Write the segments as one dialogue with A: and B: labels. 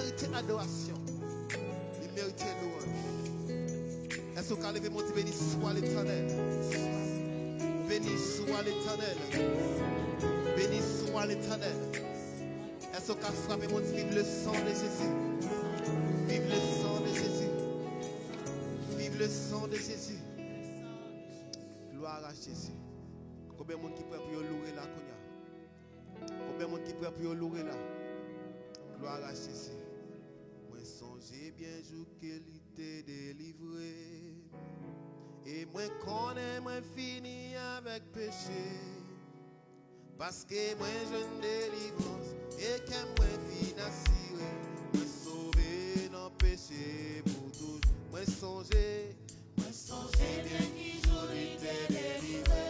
A: mérite adoration. Il mérite louange. Est-ce qu'on lever mon Dieu, béni soit l'Éternel. Béni soit l'Éternel. Béni soit l'Éternel. Est-ce qu'on frappe mon Dieu, vive le sang de Jésus. Vive le sang de Jésus. Vive le sang de Jésus. Gloire à Jésus. Combien de monde qui peut pour louer là? Combien de monde qui peut pour louer là? Gloire à Jésus. Moi songez bien jour qu'il t'est délivré. Et moi connais, moi fini avec péché. Parce que moi je ne délivrance. Et que moi fin assuré. Moi sauvé dans péché pour toujours. Moi songez bien qui jour il t'est délivré.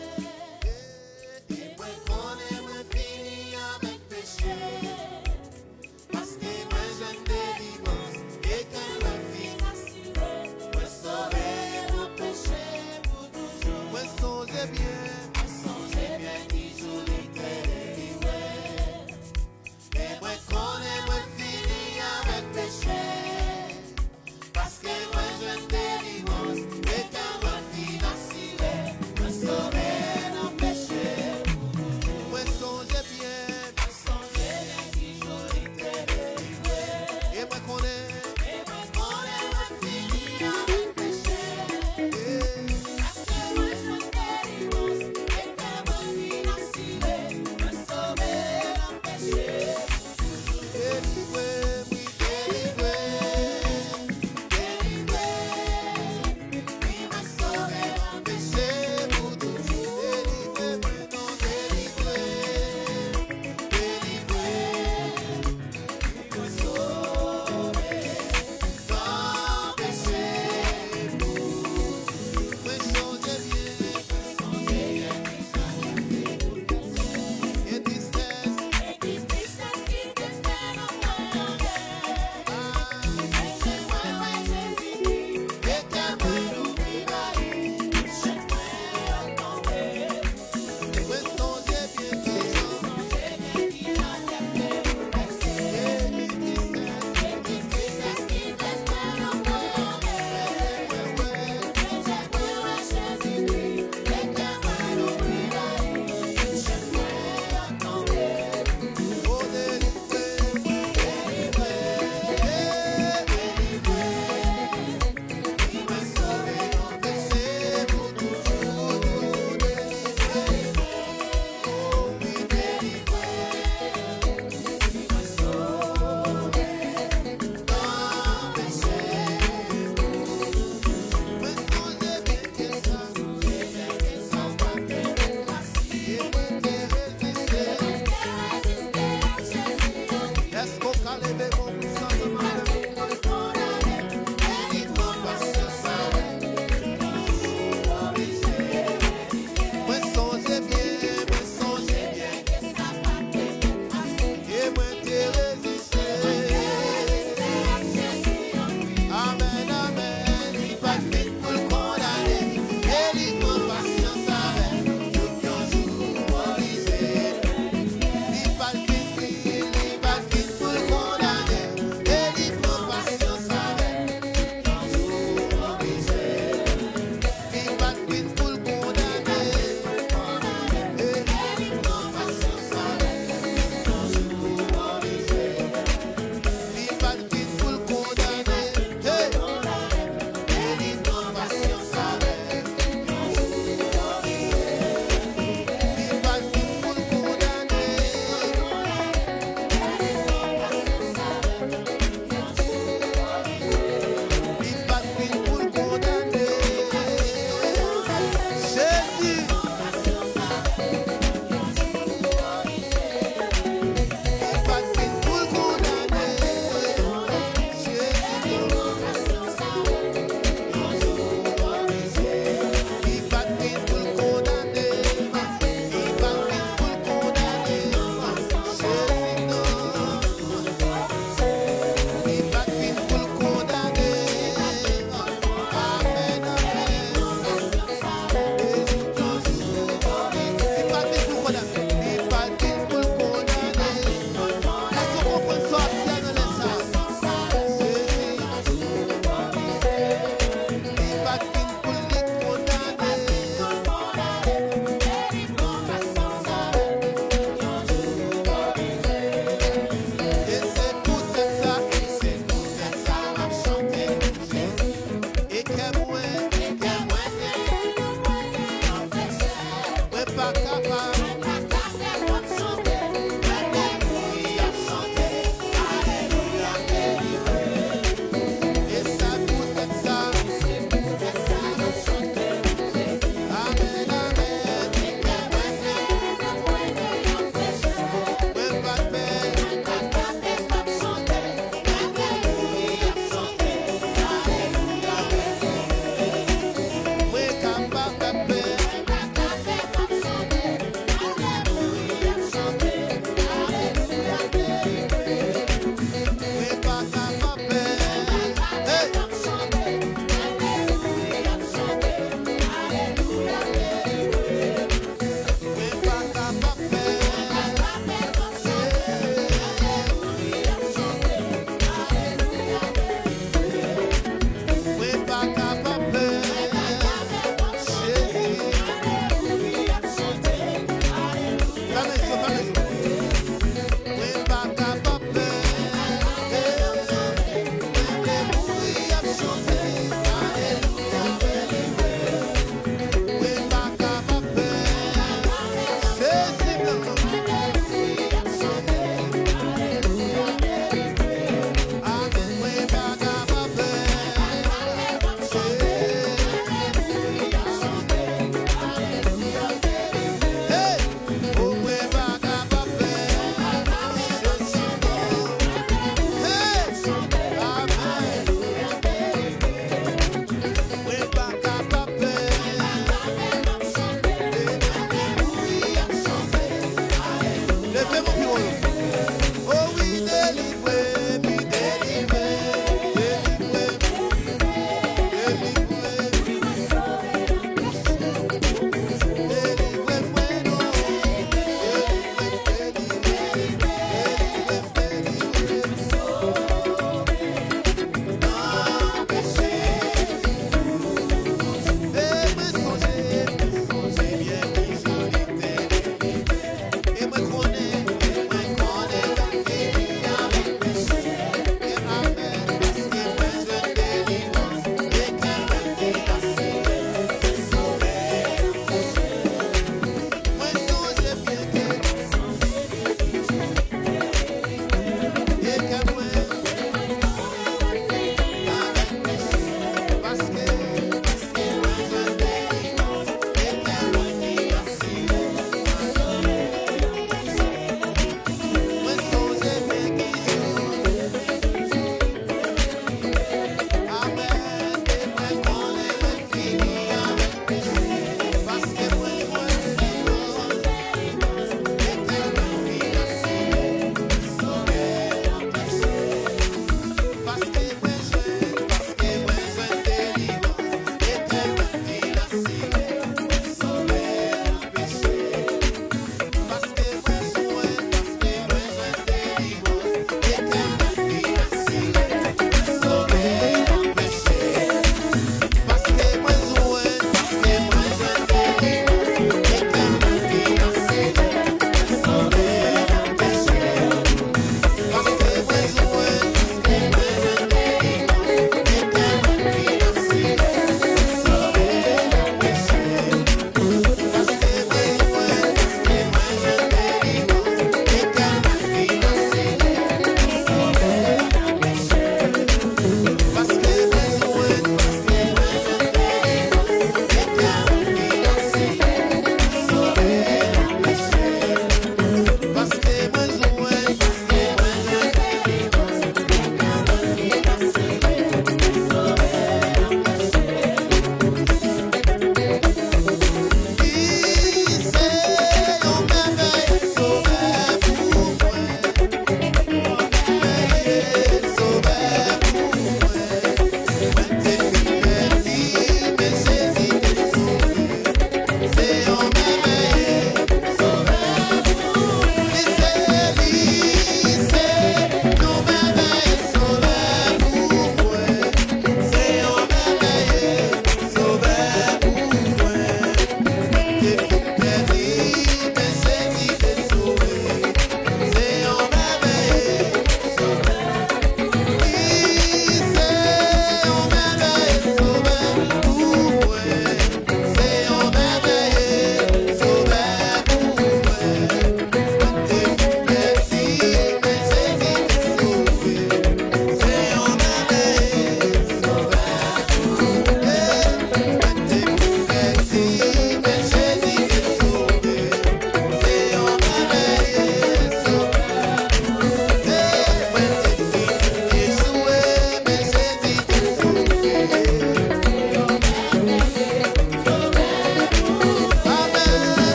A: Et moi connais, moi fini avec péché. Parce que moi je ne délivrance. Et que moi fin assuré. Moi sauvé dans péché pour toujours. Moi songez bien qui jour il t'est délivré. Et moi connais, moi fini avec péché. Parce que moi je ne délivrance. Et que moi fin assuré. Moi sauvé dans péché pour toujours. Moi songez bien qui jour il t'est délivré. Et moi connais, moi fini avec péché. Parce que moi je ne délivrance. Et que moi fin assuré. Moi sauvé dans péché. Délivré, oui, délivré. Oui, m'a sauvé dans péché pour toujours. Délivré, maintenant délivré. M'a sauvé dans péché pour toujours. Mais changez bien. Et tristesse. Qui te fait dans mon cœur. Chez moi, ouais, Jésus. Et que moi n'oublie pas. Chez moi, attendez. Mais changez bien qui l'a fait blessé. Et qui tristesse qui te fait dans mon cœur. Chez moi, ouais, Jésus. Et que moi n'oublie pas. Chez moi, attendez. Oh, délivré, il m'a sauvé dans péché pour toujours, délivré. Oh, oui, délivré, il m'a sauvé dans péché pour toujours. Mais songez bien que ça va te déplacer. Et moi t'ai résisté. Est-ce qu'on peut lever mon puissant de ma main? Et il prend patience avec. Moi songez bien que ça va te dépasser. Et moi t'ai résisté. Amen, amen. Il va vite pour le condamner. Et il prend patience avec. Jour brisé. Il va vite pour le condamner.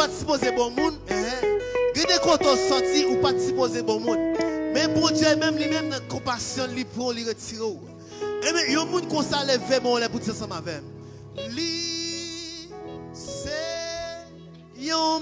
A: pas supposé bon monde, gade quand on sorti ou pas supposé bon monde. Mais bon Dieu même lui-même dans compassion lui pour lui retirer. Et mais yon monde comme ça lever mon les pour dire ensemble avec. Li c'est yon